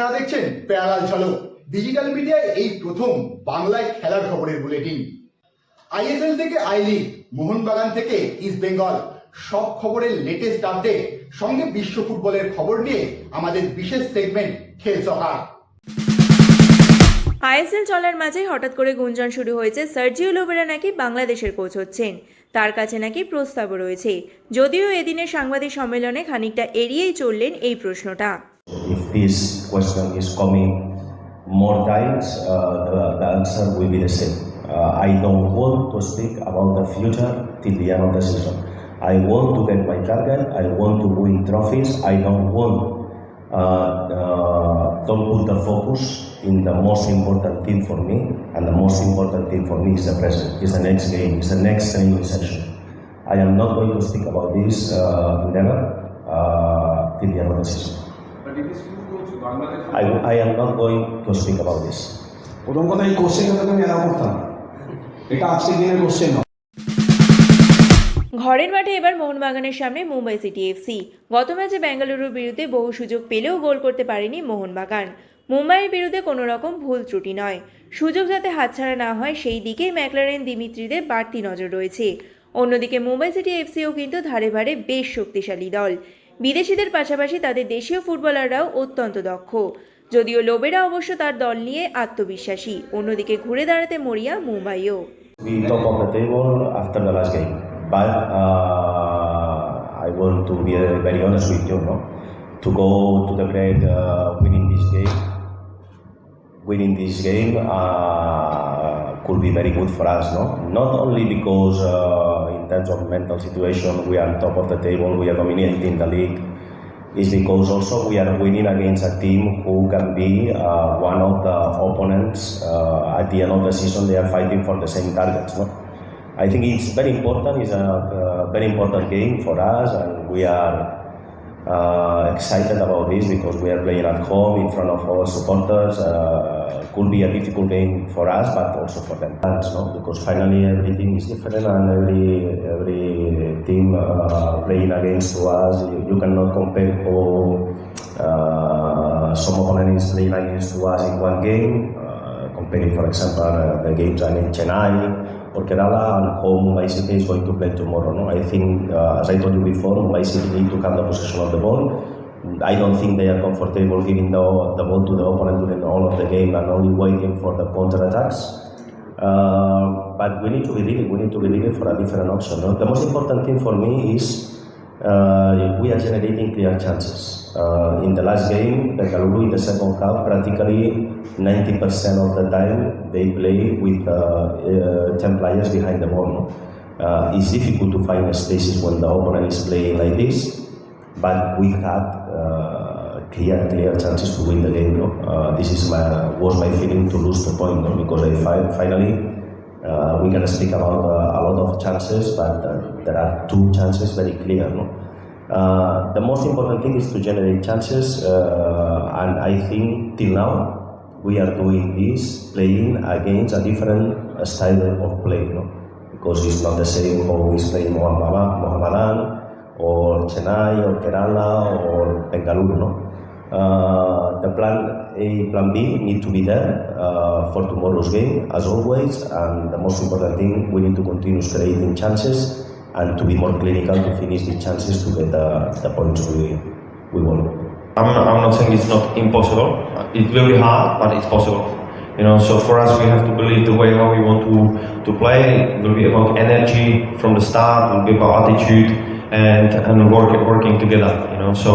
আপনারা দেখছেন প্যারালাল ঝলক ডিজিটাল মিডিয়ায় এই প্রথম বাংলায় খেলার খবরের বুলেটিন। আইএসএল থেকে আই লিগ, মোহনবাগান থেকে ইস্ট বেঙ্গল, সব খবরের লেটেস্ট আপডেট সঙ্গে বিশ্ব ফুটবলের খবর নিয়ে আমাদের বিশেষ সেগমেন্ট খেল সকার। আইএসএল চলার মাঝে হঠাৎ করে গুঞ্জন শুরু হয়েছে সার্জিও লোবেরা নাকি বাংলাদেশের কোচ হচ্ছেন। তার কাছে নাকি প্রস্তাবও রয়েছে, যদিও এদিনের সাংবাদিক সম্মেলনে খানিকটা এড়িয়েই চললেন এই প্রশ্নটা। If this question is coming more times, the answer will be the same. I don't want to speak about the future till the end of the season. I want to get my target. I want to win trophies. I don't put the focus in the most important thing for me, and the most important thing for me is the present, is the next game, is the next training session. I am not going to speak about this never till the end of the season. I am not going to speak about this. প্রথম কথা এই কোশ্চেনটা তুমি allow করতাম, এটা আজকের দিনের question না। ঘরের মাঠে এবার মোহনবাগানের সামনে মুম্বাই সিটি এফসি। গত ম্যাচে বেঙ্গালুরুর বিরুদ্ধে বহু সুযোগ পেলেও গোল করতে পারেনি মোহনবাগান। মুম্বাইয়ের বিরুদ্ধে কোনো রকম ভুল ত্রুটি নয়, সুযোগ যাতে হাতছাড়া না হয় সেই দিকেই ম্যাকলারেন দিমিত্রিদের বাড়তি নজর রয়েছে। অন্যদিকে মুম্বাই সিটি এফসিও কিন্তু ধারে ভারে বেশ শক্তিশালী দল। বিদেশিদের পাশাপাশি তাদের দেশীয় ফুটবলাররাও অত্যন্ত দক্ষ, যদিও লোবেরা অবশ্য তার দল নিয়ে আত্মবিশ্বাসী। অন্যদিকে ঘুরে দাঁড়াতে মরিয়া মুম্বাইও। We top of the table after the last game, but I want to be very honest with you, no? To go to the break winning this game could be very good for us, no? Not only because in terms of mental situation we are on top of the table, we are dominating the league. Is because also we are winning against a team who can be one of the opponents at the end of the season. They are fighting for the same targets, no? I think it's very important. It's a very important game for us, and we are excited about this because we are playing at home in front of our supporters. Could be a difficult game for us, but also for them, no? Because finally everything is different, and every team playing against us, you cannot compare how some opponent is playing against us in one game, comparing, for example, the games against Chennai or Kerala, and how Mumbai City is going to play tomorrow. No, I think, as I told you before, Mumbai City need to have the possession of the ball. I don't think they are comfortable giving the ball to the opponent during all of the game and only waiting for the counter-attacks. But we need to be ready for a different option. No? The most important thing for me is we are generating clear chances. In the last game, Bengaluru in the second half, practically 90% of the time they play with 10 players behind the ball. No? It's difficult to find spaces when the opponent is playing like this, but we had clear chances to win the game. No? This was my feeling to lose the point, no? Because finally we can speak about a lot of chances, but there are two chances very clear. No? The most important thing is to generate chances, and I think till now we are doing this playing against a different style of play, no? Because it's not the same how we play Mohammedan or Chennai or Kerala or Bengaluru. No? The plan A, plan B need to be there for tomorrow's game as always, and the most important thing, we need to continue creating chances and to be more clinical to finish the chances to get the points we want. I'm not saying it's not impossible. It will be hard, but it's possible. You know, so for us, we have to believe the way how we want to play. It will be about energy from the start. It will be about attitude and working together. You know, so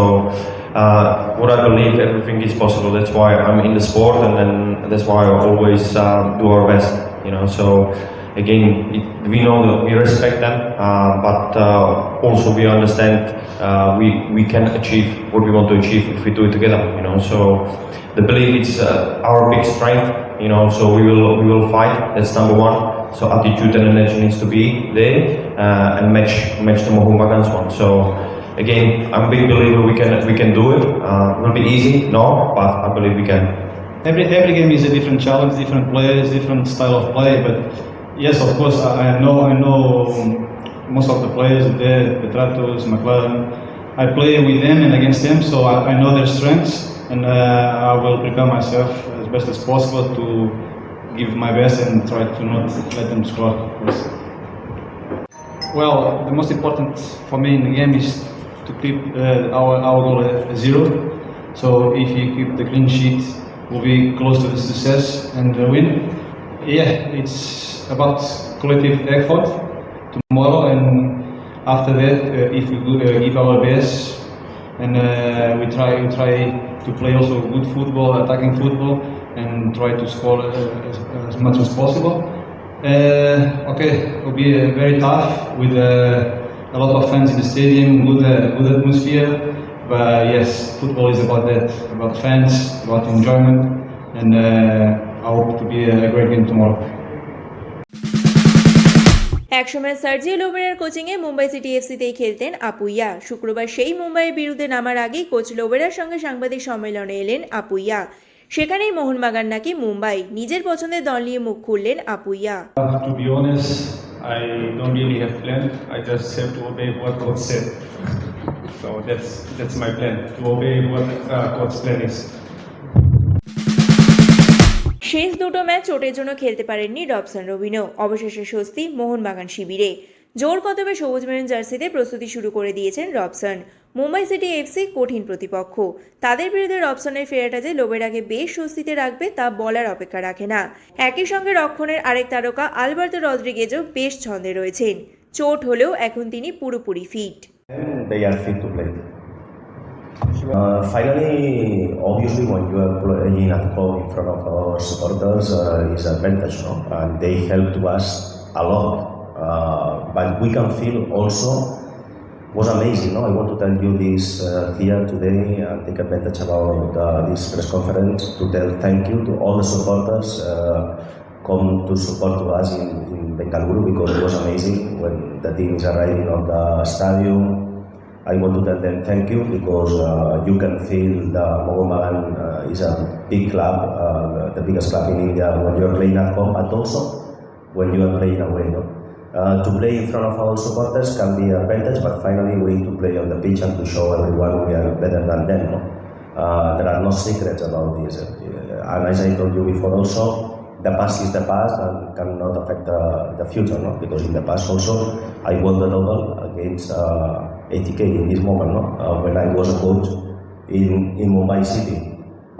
what I believe, everything is possible. That's why I'm in the sport, and then that's why I always do our best. You know, so. Again, we know that we respect them, but also we understand we can achieve what we want to achieve if we do it together. You know, so the belief is our big strength. You know, so we will fight. That's number one. So attitude and energy needs to be there and match the Mohumbagans one. So again, I'm a big believer we can do it. It will be easy, no, but I believe we can. Every game is a different challenge, different players, different style of play, but. Yes, of course, I know most of the players there, Petratos, McLaren. I play with them and against them, so I know their strengths. and I will prepare myself as best as possible to give my best and try to not let them score. Yes. Well, the most important for me in the game is to keep our goal at 0. So if you keep the clean sheet, we'll be close to the success and the win. Yeah, it's about collective effort tomorrow, and after that, if we give our best and we try to play also good football, attacking football, and try to score as much as possible. Okay, it will be very tough with a lot of fans in the stadium, good atmosphere. But yes, football is about that, about fans, about enjoyment, and I hope to be a great game tomorrow. একসময় Sergio লোবেরার কোচিংয়ে Mumbai city এফসিতেই খেলতেন আপুইয়া। শুক্রবার সেই মুম্বাইয়ের বিরুদ্ধে নামার আগেই coach লোবেরার সঙ্গে সাংবাদিক সম্মেলনে এলেন আপুইয়া। সেখানেই মোহনবাগান নাকি মুম্বাই, নিজের পছন্দের দল নিয়ে মুখ খুললেন Apuia. To be honest, I don't really have plan. I just have to obey what coach said. So that's my plan, to obey what coach's plan is. শেষ দুটো ম্যাচ চোটের জন্য খেলতে পারেননি রবসন রবিনো। অবশেষে স্বস্তি মোহনবাগান শিবিরে। জোর কদমে সবুজ মেরুন জার্সিতে প্রস্তুতি শুরু করে দিয়েছেন রবসন। মুম্বাই সিটি এফসি কঠিন প্রতিপক্ষ। তাদের বিরুদ্ধে রবসনের ফেরাটা যে লোবেরাকে বেশ স্বস্তিতে রাখবে তা বলার অপেক্ষা রাখে না। একই সঙ্গে রক্ষণের আরেক তারকা আলবার্তো রদ্রিগেজও বেশ ছন্দে রয়েছেন। চোট হলেও এখন তিনি পুরোপুরি fit. They are fit to play. Finally, obviously, when you are playing at home in front of our supporters, is an advantage, no? And they help to us a lot. But we can feel also was amazing, no? I want to tell you this here today and take advantage about this press conference to tell thank you to all the supporters come to support us in Bengaluru, because it was amazing when the team is arriving on the stadium. I want to tell them thank you, because you can feel the Mohammedan is a big club, the biggest club in India when you are playing at home, but also when you are playing away. No? To play in front of our supporters can be an advantage, but finally we need to play on the pitch and to show everyone we are better than them. No? There are no secrets about this. And as I told you before also, the past is the past and cannot affect the future, no? Because in the past also I won the double against ATK in this moment, no? When I was a coach in Mumbai City.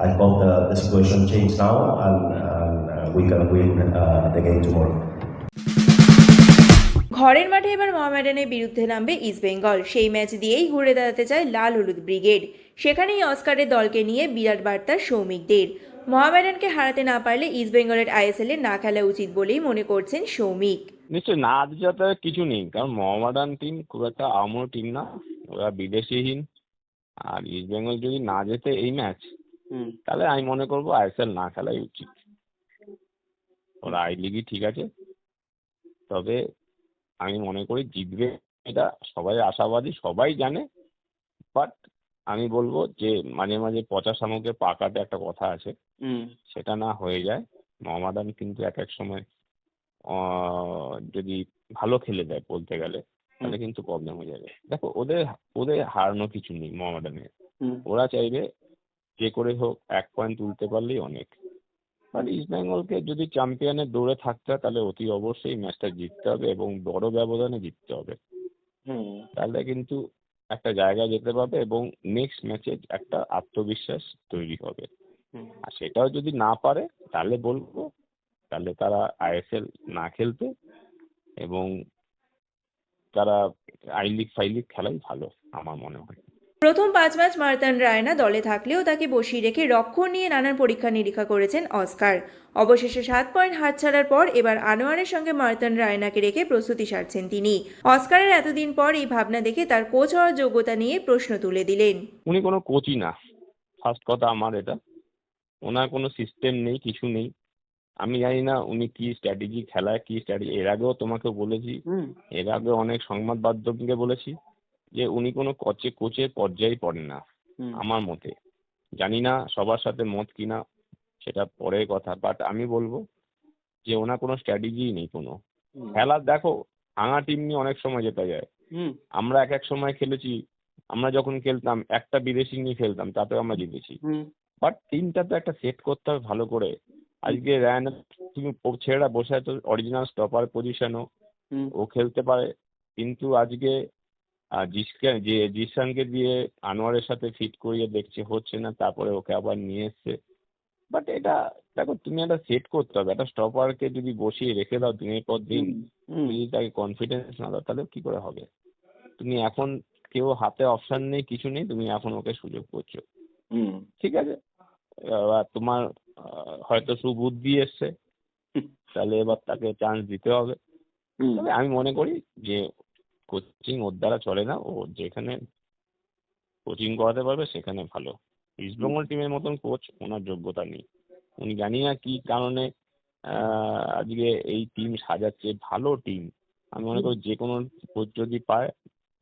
I hope the situation changes now and we can win the game tomorrow. ঘরের মাঠে এবার মোহামেডানের বিরুদ্ধে নামবে ইস্টবেঙ্গল। সেই match দিয়েই ঘুরে দাঁড়াতে চায় লাল হলুদ ব্রিগেড। সেখানেই অস্কারের দলকে নিয়ে বিরাট বার্তা সৌমিকদের। মোহামেডানকে হারাতে না পারলে ইস্টবেঙ্গলের আইএসএল এ না খেলা উচিত বলেই মনে করছেন সৌমিক। নিশ্চয়ই, না জেতাতে কিছু নেই, কারণ মোহামেডান টিম খুব একটা আমর টিম না, ওরা বিদেশিহীন। আর ইস্টবেঙ্গল যদি না জেতে এই ম্যাচ, তাহলে আমি মনে করবো আইএসএল না খেলাই উচিত। ওরা আই লিগই ঠিক আছে, তবে আমি মনে করি জিতবে, এটা সবাই আশাবাদী, সবাই জানে। বাট আমি বলবো যে মাঝে মাঝে পচা শামুকের পাকাতে একটা কথা আছে, সেটা না হয়ে যায়। মোহামেডান কিন্তু এক এক সময় যদি ভালো খেলে দেয় বলতে গেলে, তাহলে কিন্তু প্রবলেম হয়ে যাবে। দেখো, ওদের হারানো কিছু নেই মোহামেডানের। ওরা চাইবে যে করে হোক 1 পয়েন্ট তুলতে পারলেই অনেক। আর ইস্টবেঙ্গলকে যদি চ্যাম্পিয়নের দৌড়ে থাকতে হয়, তাহলে অতি অবশ্যই ম্যাচটা জিততে হবে এবং বড় ব্যবধানে জিততে হবে। তাহলে কিন্তু একটা জায়গায় যেতে পারবে এবং নেক্সট ম্যাচে একটা আত্মবিশ্বাস তৈরি হবে। আর সেটাও যদি না পারে, তাহলে বলবো তাহলে তারা আইএসএল না খেলতে এবং তারা আই লিগ ফাই লিগ খেলাই ভালো আমার মনে হয়। প্রথম 5 ম্যাচ মার্তান রায়না দলে থাকলেও তাকে বসিয়ে রেখে রক্ষণ নিয়ে নানান পরীক্ষা নিরীক্ষা করেছেন অস্কার। অবশেষে 7 পয়েন্ট হাতছাড়ার পর এবার আনোয়ারের সঙ্গে মার্তান রায়নাকে রেখে প্রস্তুতি সারছেন তিনি। অস্কারের এতদিন পর এই ভাবনা দেখে তার কোচ হওয়ার যোগ্যতা নিয়ে প্রশ্ন তুলে দিলেন। উনি কোনো কোচই না, ফার্স্ট কথা আমার এটা। ওনার কোনো সিস্টেম নেই, কিছু নেই। আমি জানি না উনি কি স্ট্র্যাটেজি খেলায়, কি স্ট্র্যাটেজি। এর আগেও তোমাকে বলেছি, এর আগে অনেক সংবাদ মাধ্যমকে বলেছি যে উনি কোনো কোচের পর্যায়ে পড়েন না আমার মতে। জানি না সবার সাথে মত কিনা, সেটা পরের কথা। বাট আমি বলবো যে ওনার কোনো স্ট্র্যাটেজি নেই কোনো। খেলা দেখো, ভাঙা টিম নিয়ে অনেক সময় জেতা যায়। আমরা এক এক সময় খেলেছি আমরা যখন খেলতাম একটা বিদেশি নিয়ে খেলতাম, তাতেও আমরা জিতেছি। বাট টিমটা তো একটা সেট করতে হবে ভালো করে। আজকে রায়ান তুমি ছেলেরা বসে আছে অরিজিনাল স্টপার পজিশনও, ও খেলতে পারে, কিন্তু আজকে জিসানকে দিয়ে আনোয়ারের সাথে ফিট করিয়ে দেখছে হচ্ছে না, তারপরে ওকে আবার নিয়ে এসছে। বাট এটা দেখো, তুমি একটা সেট করতে হবে। একটা স্টপারকে যদি বসিয়ে রেখে দাও দিনের পর দিন, যদি তাকে কনফিডেন্স না দাও, তাহলে কি করে হবে? তুমি এখন কেউ হাতে অপশন নেই, কিছু নেই, তুমি এখন ওকে সুযোগ করছো, ঠিক আছে? এবার তোমার হয়তো সুবুদ্ধি এসছে, তাহলে এবার তাকে চান্স দিতে হবে। তবে আমি মনে করি যে কোচিং ওর দ্বারা চলে না, ও যেখানে কোচিং করাতে পারবে সেখানে ভালো। ইস্টবেঙ্গল টিমের মতন কোচ ওনার যোগ্যতা নেই। উনি জানি না কি কারণে আজকে এই টিম সাজাচ্ছে, ভালো টিম। আমি মনে করি যে কোনো কোচ যদি পায়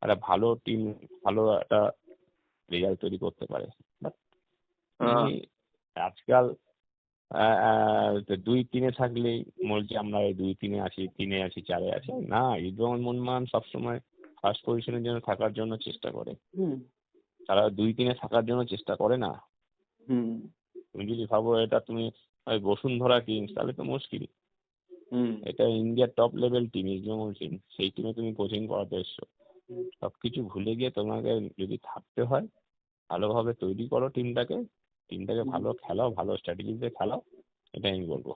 একটা ভালো টিম, ভালো একটা রেজাল্ট তৈরি করতে পারে। বাট আজকাল 2-3-এ থাকলেই বলছি আমরা 2-3-এ আছি, 3-এ আছি, 4-এ আছি। না, ইস্টবেঙ্গল মোহনবাগান সবসময় ফার্স্ট পজিশনের জন্য থাকার জন্য চেষ্টা করে। তারা 2-3-এ থাকার জন্য চেষ্টা করে না। তুমি যদি ভাবো এটা তুমি বসুন্ধরা কিংস, তাহলে তো মুশকিল। এটা ইন্ডিয়ার top level team, East Bengal team, সেই টিমে তুমি কোচিং করাতে এসছো। সবকিছু ভুলে গিয়ে তোমাকে যদি থাকতে হয়, ভালোভাবে তৈরি করো টিমটাকে ভালো খেলাও, ভালো স্ট্র্যাটেজিতে খেলাও, এটা আমি বলবো।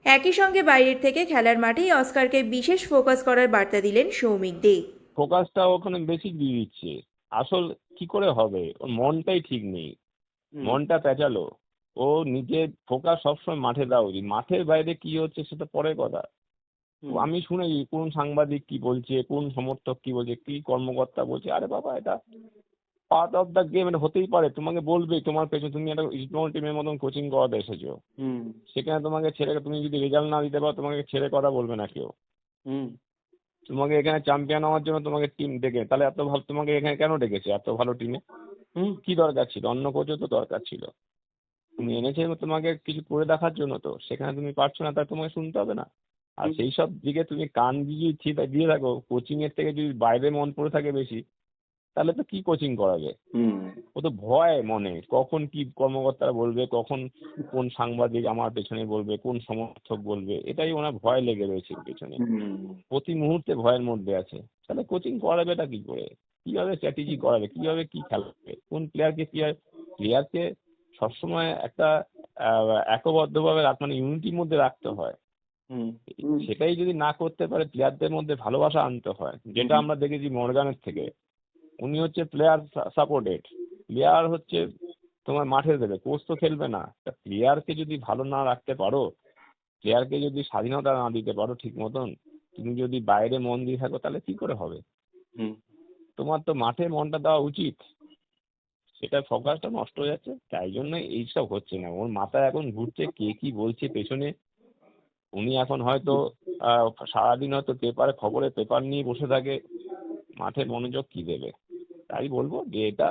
একই সঙ্গে বাইরের থেকে খেলার মাঠেই অস্কারকে বিশেষ ফোকাস করার বার্তা দিলেন সৌমিক দে। ফোকাসটা ওখানে বেশি দিয়ে দিচ্ছে, আসল কি করে হবে? ওর মনটাই ঠিক নেই, মনটা পেঁচালো। ও নিজের ফোকাস সবসময় মাঠে দেওয়া উচিত। মাঠের বাইরে কি হচ্ছে সেটা পরের কথা। আমি শুনেছি কোন সাংবাদিক কি বলছে, কোন সমর্থক কি বলছে, কি কর্মকর্তা বলছে। আরে বাবা, এটা পার্ট অফ দ্য গেম, এটা হতেই পারে। তোমাকে বলবে তোমার পেছনে, তুমি একটা ইস্টবেঙ্গল টিমের মতন কোচিং করাতে এসেছো, সেখানে তোমাকে ছেড়ে, তুমি যদি রেজাল্ট না দিতে পারো, তোমাকে ছেড়ে কথা বলবে না কেউ। তোমাকে এখানে চ্যাম্পিয়ন হওয়ার জন্য তোমাকে টিম ডেকে, তাহলে এত ভালো তোমাকে এখানে কেন ডেকেছে? এত ভালো টিমে কি দরকার ছিল? অন্য কোচও তো দরকার ছিল। তুমি এনেছে তোমাকে কিছু করে দেখার জন্য, তো সেখানে তুমি পারছো না, তাই তোমাকে শুনতে হবে না? আর সেই সব দিকে তুমি কান দিয়ে থাকো, কোচিং এর থেকে যদি বাইরে মন পড়ে থাকে বেশি, তাহলে তো কি কোচিং করাবে? ও তো ভয় মনে, কখন কি কর্মকর্তারা বলবে, কখন কোন সাংবাদিক আমার পেছনে বলবে, কোন সমর্থক বলবে, এটাই ওনার ভয় লেগে রয়েছে পেছনে। প্রতি মুহূর্তে ভয়ের মধ্যে আছে। তাহলে কোচিং করাবেটা কি করে? কিভাবে স্ট্র্যাটেজি করাবে? কিভাবে কি খেলাবে? কোন প্লেয়ারকে প্লেয়ারকে সবসময় একটা একবদ্ধভাবে মানে ইউনিটির মধ্যে রাখতে হয়। সেটাই যদি না করতে পারে, প্লেয়ারদের মধ্যে ভালোবাসা আনতে হয়, যেটা আমরা দেখেছি মর্গানের থেকে। উনি হচ্ছে প্লেয়ার সাপোর্টেড, প্লেয়ার হচ্ছে তোমার মাঠে দেবে, কোচ তো খেলবে না। প্লেয়ারকে যদি ভালো না রাখতে পারো, প্লেয়ারকে যদি স্বাধীনতা না দিতে পারো ঠিক মতন, তুমি যদি বাইরে মন দিয়ে থাকো, তাহলে কি করে হবে? তোমার তো মাঠে মনটা দেওয়া উচিত। সেটা ফোকাসটা নষ্ট হয়ে যাচ্ছে, তাই জন্য এইসব হচ্ছে না। ওর মাথায় এখন ঘুরছে কে কি বলছে পেছনে। উনি এখন হয়তো সারাদিন হয়তো খবরে পেপার নিয়ে বসে থাকে, মাঠে মনোযোগ কি দেবে? তাই বলবো যে এটা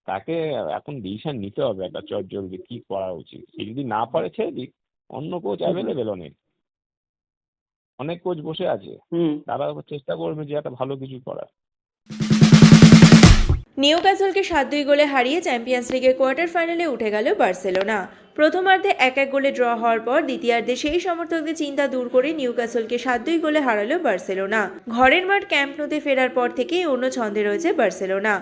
তাকে এখন ডিসিশন নিতে হবে একটা চটজলদি, কি করা উচিত। সে যদি না পারে ছেড়ে দিক, অন্য কোচ অ্যাভেলেবেল অনেক কোচ বসে আছে, তারা চেষ্টা করবে যে একটা ভালো কিছু করার। নিউক্যাসলকে 7-2 গোলে হারিয়ে চ্যাম্পিয়ন্স লিগের কোয়ার্টার ফাইনালে উঠে গেল বার্সেলোনা। প্রথমার্ধে 1-1 গোলে ড্র হওয়ার পর দ্বিতীয়ার্ধে সেই সমর্থকদের চিন্তা দূর করে নিউক্যাসলকে 7-2 গোলে হারালো বার্সেলোনা। ঘরের মাঠ ক্যাম্প নুতে ফেরার পর থেকেই অন্য ছন্দে রয়েছে বার্সেলোনা।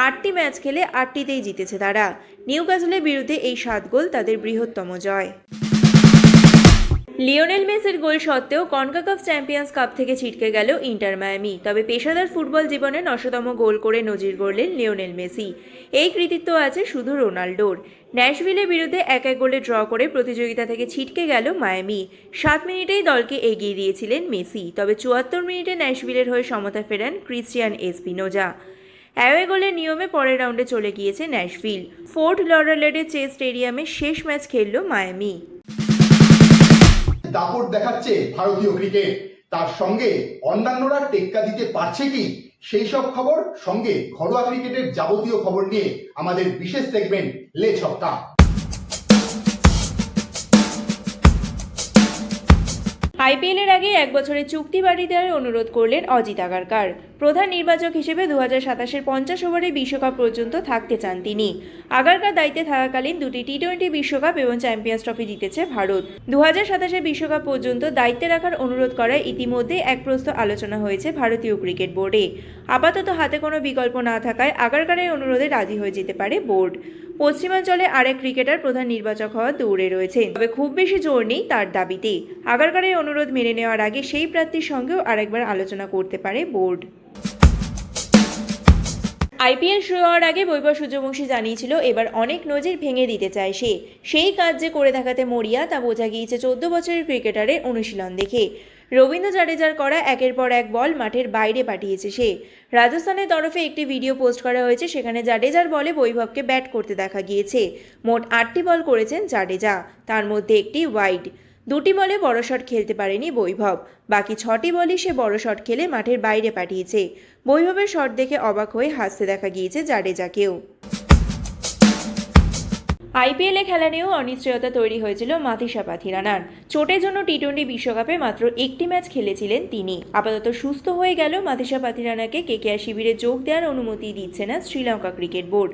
8টি ম্যাচ খেলে 8টিতেই জিতেছে তারা। নিউক্যাসলের বিরুদ্ধে এই 7 গোল তাদের বৃহত্তম জয়। লিওনেল মেসির গোল সত্ত্বেও কনকাকাফ চ্যাম্পিয়ন্স কাপ থেকে ছিটকে গেল ইন্টার মায়ামি। তবে পেশাদার ফুটবল জীবনে 900তম গোল করে নজির গড়লেন লিওনেল মেসি। এই কৃতিত্ব আছে শুধু রোনাল্ডোর। ন্যাশভিলের বিরুদ্ধে 1-1 গোলে ড্র করে প্রতিযোগিতা থেকে ছিটকে গেল মায়ামি। 7 মিনিটেই দলকে এগিয়ে দিয়েছিলেন মেসি। তবে 74 মিনিটে ন্যাশভিলের হয়ে সমতা ফেরান ক্রিস্টিয়ান এসপিনোজা। অ্যাওয়ে গোলের নিয়মে পরের রাউন্ডে চলে গিয়েছে ন্যাশভিল। ফোর্ট লডারলেডের চেস স্টেডিয়ামে শেষ ম্যাচ খেলল মায়ামি। দাপট দেখাচ্ছে ভারতীয় ক্রিকেট, তার সঙ্গে অন্যান্যরা টেক্কা দিতে পারছে কি, সেই সব খবর সঙ্গে ঘরোয়া ক্রিকেটের যাবতীয় খবর নিয়ে আমাদের বিশেষ সেগমেন্ট লে ছক্কা। আইপিএলের আগে 1 বছরের চুক্তি বাড়িয়ে দেওয়ার অনুরোধ করলেন অজিত আগারকার। প্রধান নির্বাচক হিসেবে 2027-এর 50 ওভারের বিশ্বকাপ পর্যন্ত থাকতে চান তিনি। আগারকার দায়িত্বে থাকাকালীন 2টি টি-20 বিশ্বকাপ এবং চ্যাম্পিয়ন্স ট্রফি জিতেছে ভারত। 2027-এর বিশ্বকাপ পর্যন্ত দায়িত্বে রাখার অনুরোধ করায় ইতিমধ্যে এক প্রস্ত আলোচনা হয়েছে ভারতীয় ক্রিকেট বোর্ডে। আপাতত হাতে কোনো বিকল্প না থাকায় আগারকারের অনুরোধে রাজি হয়ে যেতে পারে বোর্ড। পশ্চিমাঞ্চলে আরেক ক্রিকেটার প্রধান নির্বাচক হওয়ার দৌড়ে রয়েছেন, তবে খুব বেশি জোর নেই তার দাবিতে। আগারকারের অনুরোধ মেনে নেওয়ার আগে সেই প্রার্থীর সঙ্গেও আরেকবার আলোচনা করতে পারে বোর্ড। আইপিএল শুরু হওয়ার আগে বৈভব সূর্যবংশী জানিয়েছিল এবার অনেক নজির ভেঙে দিতে চায় সে। সেই কাজ যে করে দেখাতে মরিয়া তা বোঝা গিয়েছে 14 বছরের ক্রিকেটারের অনুশীলন দেখে। রবীন্দ্র জাডেজার করা একের পর এক বল মাঠের বাইরে পাঠিয়েছে সে। রাজস্থানের তরফে একটি ভিডিও পোস্ট করা হয়েছে, সেখানে জাডেজার বলে বৈভবকে ব্যাট করতে দেখা গিয়েছে। মোট 8টি বল করেছেন জাডেজা, তার মধ্যে একটি ওয়াইড। 2টি বলে বড় শট খেলতে পারেনি বৈভব, বাকি 6টি বলই সে বড় শট খেলে মাঠের বাইরে পাঠিয়েছে। বৈভবের শট দেখে অবাক হয়ে হাসতে দেখা গিয়েছে জাডেজাকেও। আইপিএলে খেলা নিয়েও অনিশ্চয়তা তৈরি হয়েছিল মাথিসা পাথিরানার। চোটের জন্য টি-20 বিশ্বকাপে মাত্র একটি ম্যাচ খেলেছিলেন তিনি। আপাতত সুস্থ হয়ে গেল মাথিসা পাথিরানাকে কেকেআর শিবিরে যোগ দেওয়ার অনুমতি দিচ্ছে না শ্রীলঙ্কা ক্রিকেট বোর্ড।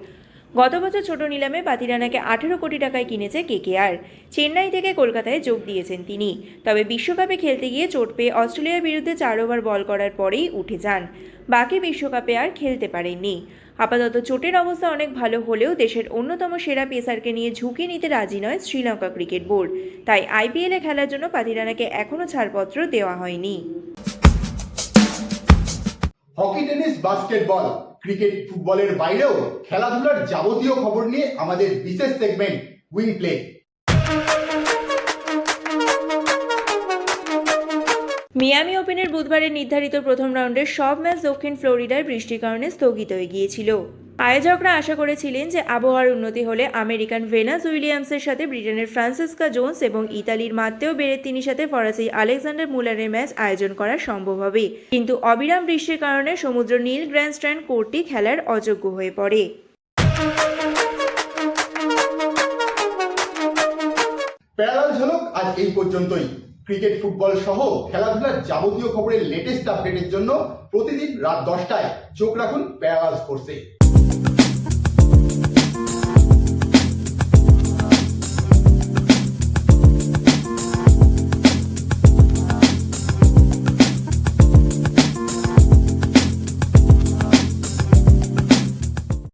গত বছর ছোট নিলামে পাথিরানাকে 18 কোটি টাকায় কিনেছে কেকেআর। চেন্নাই থেকে কলকাতায় যোগ দিয়েছেন তিনি, তবে বিশ্বকাপে খেলতে গিয়ে চোট পেয়ে অস্ট্রেলিয়ার বিরুদ্ধে 4 ওভার বল করার পরেই উঠে যান। বাকি বিশ্বকাপে আর খেলতে পারেননি। আপাতত চোটের অবস্থা অনেক ভালো হলেও দেশের অন্যতম সেরা পেসারকে নিয়ে ঝুঁকি নিতে রাজি নয় শ্রীলঙ্কা ক্রিকেট বোর্ড। তাই আইপিএলে খেলার জন্য পাথিরানাকে এখনও ছাড়পত্র দেওয়া হয়নি। হকি, টেনিস, বাস্কেটবল, ক্রিকেট, ফুটবলের বাইরেও খেলাধুলার যাবতীয় খবর নিয়ে আমাদের বিশেষ সেগমেন্ট উইং প্লে। মিয়ামি ওপেনের বুধবারের নির্ধারিত প্রথম রাউন্ডের সব ম্যাচ দক্ষিণ ফ্লোরিডায় বৃষ্টির কারণে স্থগিত হয়ে গিয়েছিল। আয়োজকরা আশা করেছিলেন যে আবহাওয়ার উন্নতি হলে আমেরিকান ভেনাস উইলিয়ামসের সাথে ব্রিটেনের ফ্রান্সিস্কা জোন্স এবং ইতালির মাত্তেও বেরেত্তিনির সাথে ফরাসি আলেকজান্ডার মুলারের ম্যাচ আয়োজন করা সম্ভব হবে, কিন্তু অবিরাম বৃষ্টির কারণে সমুদ্র নীল গ্র্যান্ডস্ট্যান্ড কোর্টটি খেলার অযোগ্য হয়ে পড়ে। প্যারালাল ঝলক আজ এই পর্যন্তই। ক্রিকেট, ফুটবল সহ খেলাধুলার যাবতীয় খবরের লেটেস্ট আপডেটের জন্য প্রতিদিন রাত 10টায় চোখ রাখুন প্যারালাল স্পোর্টসে।